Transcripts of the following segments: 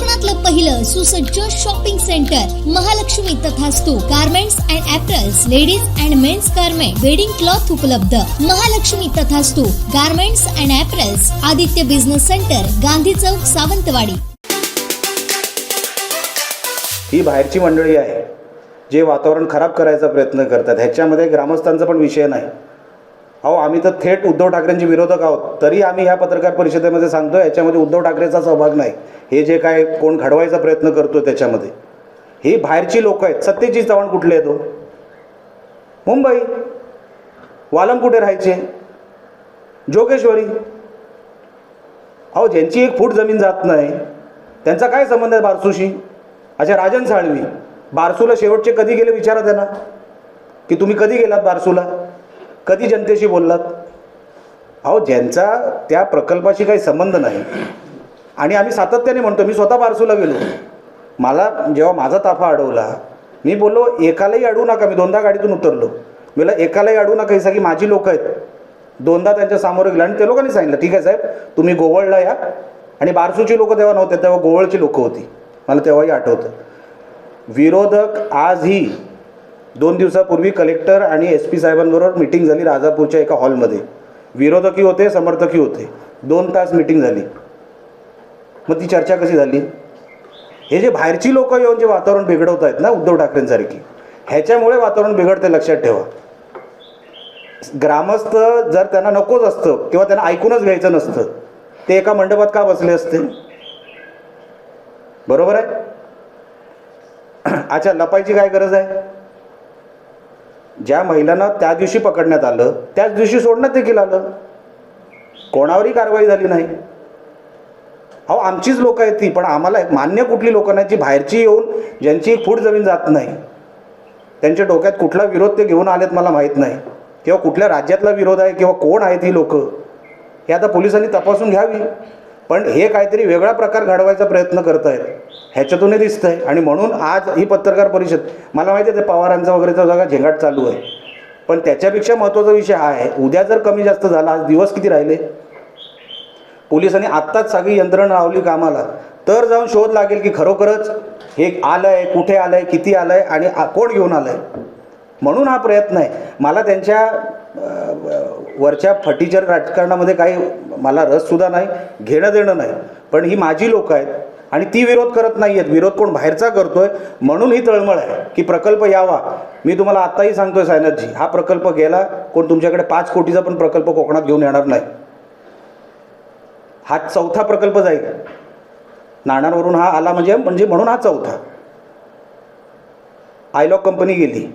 कोकणातलं पहिलं सुसज्ज shopping centre Mahalakshmi Tathastu garments and apparels, ladies and men's garment, wedding cloth उपलब्ध. Mahalakshmi Tathastu garments and apparels, Aditya business centre, Gandhi Chowk, Sawantwadi. ही बाहेरची मंडळी आहे जे वातावरण खराब करायचा प्रयत्न करतात. ह्याच्यामध्ये ग्रामस्थांचा पण विषय नाही. अहो, आम्ही तर थेट उद्धव ठाकरेंचे विरोधक आहोत, तरी आम्ही ह्या पत्रकार परिषदेमध्ये सांगतो याच्यामध्ये उद्धव ठाकरेचा सहभाग नाही. हे जे काय कोण घडवायचा प्रयत्न करतो त्याच्यामध्ये ही बाहेरची लोक आहेत. सत्यजित चव्हाण कुठले आहेत? तो मुंबई. वालम कुठे राहायचे? जोगेश्वरी. अहो, ज्यांची एक फूट जमीन जात नाही त्यांचा काय संबंध आहे बारसूशी? अच्छा, राजन साळवी बारसूला शेवटचे कधी गेले विचारा त्यांना, की तुम्ही कधी गेलात बारसूला, कधी जनतेशी बोललात? अहो, ज्यांचा त्या प्रकल्पाशी काही संबंध नाही. आणि आम्ही सातत्याने म्हणतो, मी स्वतः बारसूला गेलो. मला जेव्हा माझा ताफा अडवला मी बोललो एकालाही अडवू नका. मी दोनदा गाडीतून उतरलो. मला एकालाही अडवू नका, ही सगळी माझी लोक आहेत. दोनदा त्यांच्या समोर गेलं आणि ते लोकांनी सांगितलं ठीक आहे साहेब, तुम्ही गोवळला या. आणि बारसूची लोक तेव्हा नव्हते, तेव्हा गोवळची लोकं होती. मला तेव्हाही आठवतं. विरोधक आजही 2 दिवसापूर्वी कलेक्टर आणि SP साहेबांबरोबर मिटिंग झाली राजापूरच्या एका हॉलमध्ये. विरोधकही होते, समर्थकही होते. 2 तास मिटिंग झाली. मग ती चर्चा कशी झाली? हे जे बाहेरची लोक येऊन जे वातावरण बिघडवत आहेत ना उद्धव ठाकरेंसारखी, ह्याच्यामुळे वातावरण बिघडते. लक्षात ठेवा. ग्रामस्थ जर त्यांना नकोच असतं किंवा त्यांना ऐकूनच घ्यायचं नसतं ते एका मंडपात का बसले असते? बरोबर आहे. अच्छा, लपायची काय गरज आहे? ज्या महिलांना त्या दिवशी पकडण्यात आलं त्याच दिवशी सोडण्यात देखील आलं. कोणावरही कारवाई झाली नाही. अहो, आमचीच लोक आहेत ती. पण आम्हाला मान्य कुठली लोक नाही जी बाहेरची येऊन ज्यांची फूट जमीन जात नाही, त्यांच्या डोक्यात कुठला विरोध ते घेऊन आलेत मला माहीत नाही, किंवा कुठल्या राज्यातला विरोध आहे किंवा कोण आहेत ही लोक, हे आता पोलिसांनी तपासून घ्यावी. पण हे काहीतरी वेगळा प्रकार घडवायचा प्रयत्न करत आहेत, ह्याच्यातूनही दिसतं आहे. आणि म्हणून आज ही पत्रकार परिषद, मला माहिती आहे ते पवारांचा वगैरेचा जागा झेंगाट चालू आहे, पण त्याच्यापेक्षा महत्त्वाचा विषय हा आहे, उद्या जर कमी जास्त झाला, आज दिवस किती राहिले, पोलिसांनी आत्ताच सगळी यंत्रणा लावली कामाला, तर जाऊन शोध लागेल की खरोखरच हे आलं आहे, कुठे आलं आहे, किती आलं आहे आणि कोण घेऊन आलं आहे. म्हणून हा प्रयत्न आहे. मला त्यांच्या वरच्या फटीचर राजकारणामध्ये काही मला रससुद्धा नाही, घेणं देणं नाही. पण ही माझी लोक आहेत आणि ती विरोध करत नाही आहेत. विरोध कोण बाहेरचा करतोय म्हणून ही तळमळ आहे की प्रकल्प यावा. मी तुम्हाला आत्ताही सांगतोय सायनाथजी, हा प्रकल्प गेला, कोण तुमच्याकडे 5 कोटीचा पण प्रकल्प कोकणात घेऊन येणार नाही. हा 4था प्रकल्प जाईल. नाणारवरून हा आला म्हणजे म्हणून हा 4था. आयलॉक कंपनी गेली,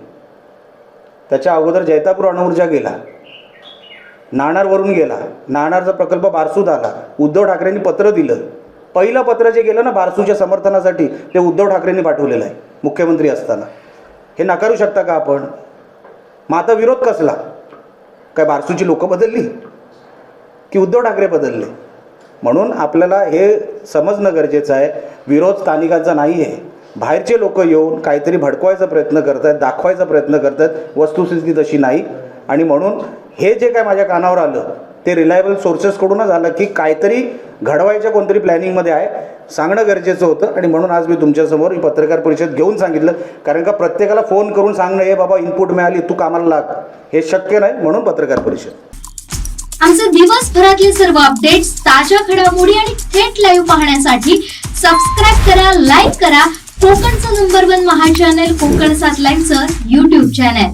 त्याच्या अगोदर जैतापूर अणुऊर्जा गेला, नाणारवरून गेला, नाणारचा प्रकल्प बारसूत आला. उद्धव ठाकरेंनी पत्र दिलं. पहिलं पत्र जे गेलं ना बारसूच्या समर्थनासाठी, ते उद्धव ठाकरेंनी पाठवलेलं आहे मुख्यमंत्री असताना. हे नाकारू शकता का आपण? मग आता विरोध कसला? काय बारसूची लोकं बदलली की उद्धव ठाकरे बदलले? म्हणून आपल्याला हे समजणं गरजेचं आहे, विरोध स्थानिकांचा नाही आहे. बाहेरचे लोक येऊन काहीतरी भडकवायचा प्रयत्न करत आहेत, दाखवायचा प्रयत्न करत आहेत. वस्तुस्थिती तशी नाही. आणि म्हणून हे जे काय माझ्या कानावर आलं ते रिलायबल सोर्सेसकडूनच आलं की काहीतरी घडवायच्या कोणतरी प्लॅनिंगमध्ये आहे, सांगणं गरजेचं होतं. आणि म्हणून आज मी तुमच्यासमोर ही पत्रकार परिषद घेऊन सांगितलं. कारण का प्रत्येकाला फोन करून सांगणं हे बाबा इनपुट मिळाली तू कामाला लाग, हे शक्य नाही. म्हणून पत्रकार परिषद. आमचे दिवसभरातले सर्व अपडेट्स, ताज्या घडामोडी आणि थेट लाईव्ह पाहण्यासाठी सबस्क्राईब करा, लाईक करा कोकणचं नंबर 1 महा चॅनल कोकण 7 लाईव्हचं YouTube चॅनल.